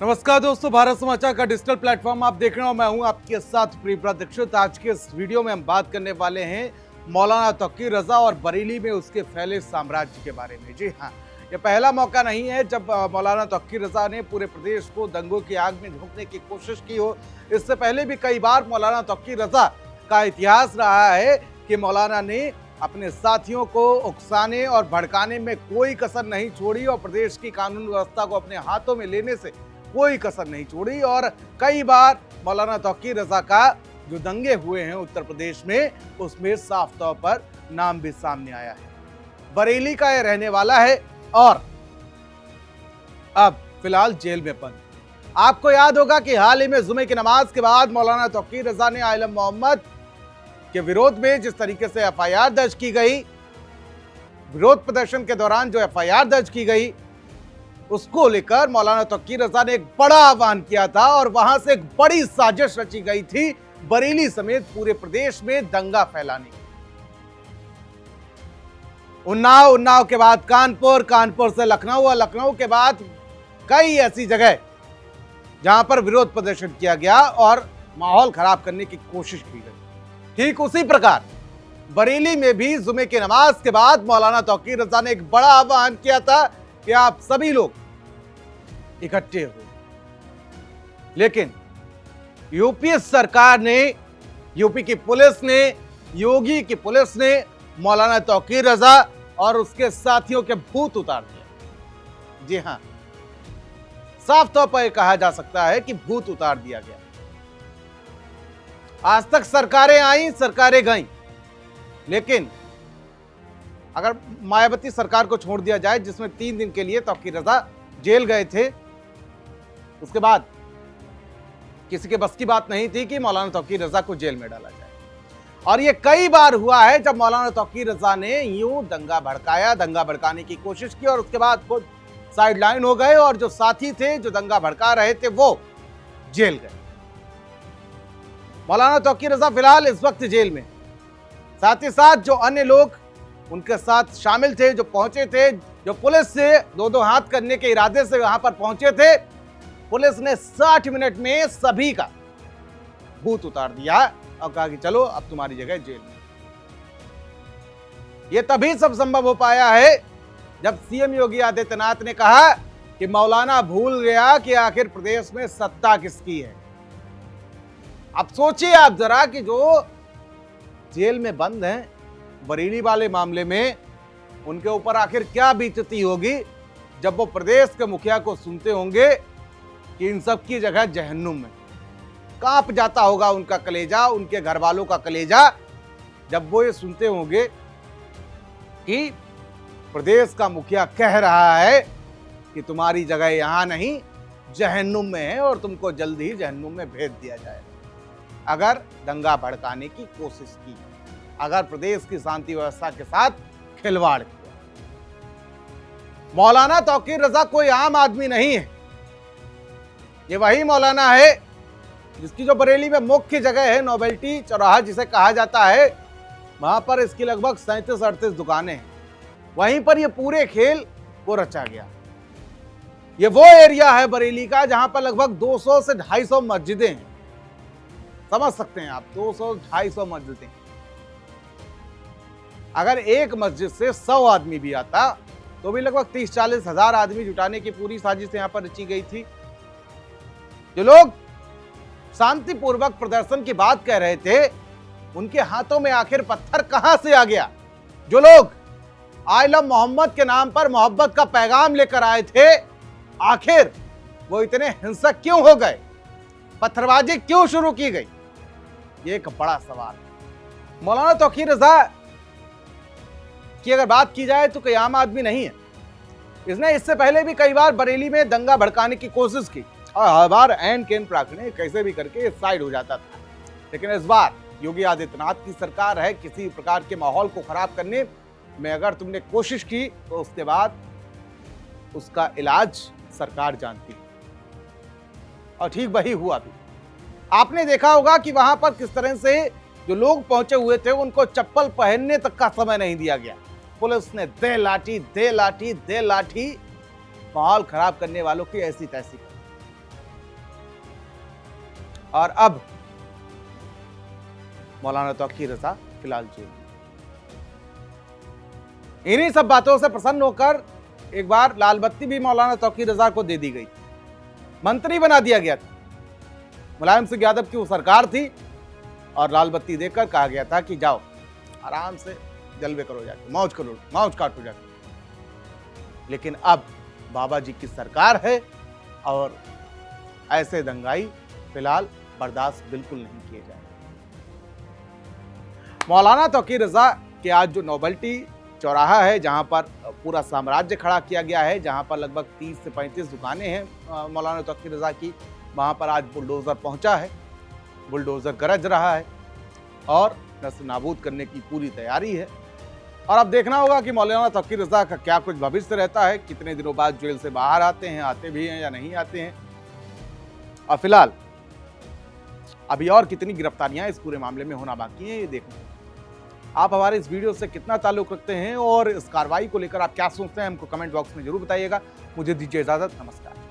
नमस्कार दोस्तों, भारत समाचार का डिजिटल प्लेटफॉर्म आप देख रहे हो। मैं हूं आपके साथ प्रियव्रत दीक्षित। आज के इस वीडियो में हम बात करने वाले हैं मौलाना तौकीर रजा और बरेली में उसके फैले साम्राज्य के बारे में। जी हाँ, ये पहला मौका नहीं है जब मौलाना तौकीर रजा ने पूरे प्रदेश को दंगों की आग में झोंकने की कोशिश की हो। इससे पहले भी कई बार मौलाना तौकीर रजा का इतिहास रहा है कि मौलाना ने अपने साथियों को उकसाने और भड़काने में कोई कसर नहीं छोड़ी और प्रदेश की कानून व्यवस्था को अपने हाथों में लेने से कोई कसर नहीं छोड़ी। और कई बार मौलाना तौकीर रजा का जो दंगे हुए हैं उत्तर प्रदेश में, उसमें साफ तौर पर नाम भी सामने आया है। बरेली का यह रहने वाला है और अब फिलहाल जेल में बंद। आपको याद होगा कि हाल ही में जुमे की नमाज के बाद मौलाना तौकीर रजा ने आलम मोहम्मद के विरोध में जिस तरीके से एफआईआर दर्ज की गई, विरोध प्रदर्शन के दौरान जो एफआईआर दर्ज की गई, उसको लेकर मौलाना तौकीर रजा ने एक बड़ा आह्वान किया था और वहां से एक बड़ी साजिश रची गई थी बरेली समेत पूरे प्रदेश में दंगा फैलाने की। उन्नाव के बाद कानपुर से लखनऊ और लखनऊ के बाद कई ऐसी जगह जहां पर विरोध प्रदर्शन किया गया और माहौल खराब करने की कोशिश की गई। ठीक उसी प्रकार बरेली में भी जुमे की नमाज के बाद मौलाना तौकीर रजा ने एक बड़ा आह्वान किया था कि आप सभी लोग इकट्ठे हो। लेकिन यूपी सरकार ने, यूपी की पुलिस ने, योगी की पुलिस ने मौलाना तौकीर रजा और उसके साथियों के भूत उतार दिया। जी हां, साफ तौर पर कहा जा सकता है कि भूत उतार दिया गया। आज तक सरकारें आई, सरकारें गईं, लेकिन अगर मायावती सरकार को छोड़ दिया जाए, जिसमें 3 दिन के लिए तौकीर रजा जेल गए थे, उसके बाद किसी के बस की बात नहीं थी कि मौलाना तौकीर रजा को जेल में डाला जाए। और यह कई बार हुआ है जब मौलाना तौकीर रजा ने यूं दंगा भड़काया, दंगा भड़काने की कोशिश की और उसके बाद खुद साइडलाइन हो गए और जो साथी थे जो दंगा भड़का रहे थे वो जेल गए। मौलाना तौकीर रजा फिलहाल इस वक्त जेल में, साथ ही साथ जो अन्य लोग उनके साथ शामिल थे, जो पहुंचे थे, जो पुलिस से दो हाथ करने के इरादे से वहां पर पहुंचे थे, पुलिस ने 60 मिनट में सभी का भूत उतार दिया और कहा कि चलो अब तुम्हारी जगह जेल में। यह तभी सब संभव हो पाया है जब सीएम योगी आदित्यनाथ ने कहा कि मौलाना भूल गया कि आखिर प्रदेश में सत्ता किसकी है। अब सोचिए आप जरा कि जो जेल में बंद हैं बरेली वाले मामले में, उनके ऊपर आखिर क्या बीतती होगी जब वो प्रदेश के मुखिया को सुनते होंगे कि इन सब की जगह जहन्नुम में। कांप जाता होगा उनका कलेजा, उनके घर वालों का कलेजा, जब वो ये सुनते होंगे कि प्रदेश का मुखिया कह रहा है कि तुम्हारी जगह यहां नहीं, जहन्नुम में है और तुमको जल्द ही जहन्नुम में भेज दिया जाएगा अगर दंगा भड़काने की कोशिश की, अगर प्रदेश की शांति व्यवस्था के साथ खिलवाड़ किया। मौलाना तौकीर रजा कोई आम आदमी नहीं है। ये वही मौलाना है जिसकी जो बरेली में मुख्य जगह है, नोवेल्टी चौराहा जिसे कहा जाता है, वहां पर इसकी लगभग 37-38 दुकानें हैं। वहीं पर ये पूरे खेल वो रचा गया। ये वो एरिया है बरेली का जहां पर लगभग 200 से 250 मस्जिदें हैं। समझ सकते हैं आप, 200-250 मस्जिदें। अगर एक मस्जिद से 100 आदमी भी आता तो भी लगभग 30-40 हजार आदमी जुटाने की पूरी साजिश यहां पर रची गई थी। जो लोग शांतिपूर्वक प्रदर्शन की बात कह रहे थे, उनके हाथों में आखिर पत्थर कहां से आ गया? जो लोग आलम मोहम्मद के नाम पर मोहब्बत का पैगाम लेकर आए थे, आखिर वो इतने हिंसक क्यों हो गए? पत्थरबाजी क्यों शुरू की गई? ये एक बड़ा सवाल है। मौलाना तौकीर रजा की अगर बात की जाए तो कोई आम आदमी नहीं है। इसने इससे पहले भी कई बार बरेली में दंगा भड़काने की कोशिश की और हर बार एन केन प्राकने कैसे भी करके साइड हो जाता था। लेकिन इस बार योगी आदित्यनाथ की सरकार है, किसी प्रकार के माहौल को खराब करने में अगर तुमने कोशिश की तो उसके बाद उसका इलाज सरकार जानती है। और ठीक वही हुआ भी। आपने देखा होगा कि वहां पर किस तरह से जो लोग पहुंचे हुए थे उनको चप्पल पहनने तक का समय नहीं दिया गया। पुलिस ने दे लाठी, माहौल खराब करने वालों की ऐसी तैसी। और अब मौलाना तौकीर रजा फिलहाल जेल। इन्हीं सब बातों से प्रसन्न होकर एक बार लाल बत्ती भी मौलाना तौकीर रजा को दे दी गई, मंत्री बना दिया गया था। मुलायम सिंह यादव की वो सरकार थी और लाल बत्ती देकर कहा गया था कि जाओ आराम से जलवे करो, जाके मौज करो, मौज काटो जाके। लेकिन अब बाबा जी की सरकार है और ऐसे दंगाई फिलहाल बर्दाश्त बिल्कुल नहीं किए जाएंगे। मौलाना तौकीर रजा के आज जो नोबल्टी चौराहा है, जहां पर पूरा साम्राज्य खड़ा किया गया है, जहां पर लगभग 30 से 35 दुकानें हैं मौलाना तौकीर रजा की, वहां पर आज बुलडोजर पहुंचा है। बुलडोजर गरज रहा है और नस्ल नाबूद करने की पूरी तैयारी है। और अब देखना होगा कि मौलाना तौकीर रजा का क्या कुछ भविष्य रहता है, कितने दिनों बाद जेल से बाहर आते हैं, आते भी हैं या नहीं आते हैं। और फिलहाल अभी और कितनी गिरफ्तारियां इस पूरे मामले में होना बाकी है, ये देखना। आप हमारे इस वीडियो से कितना ताल्लुक रखते हैं और इस कार्रवाई को लेकर आप क्या सोचते हैं, हमको कमेंट बॉक्स में जरूर बताइएगा। मुझे दीजिए इजाजत, नमस्कार।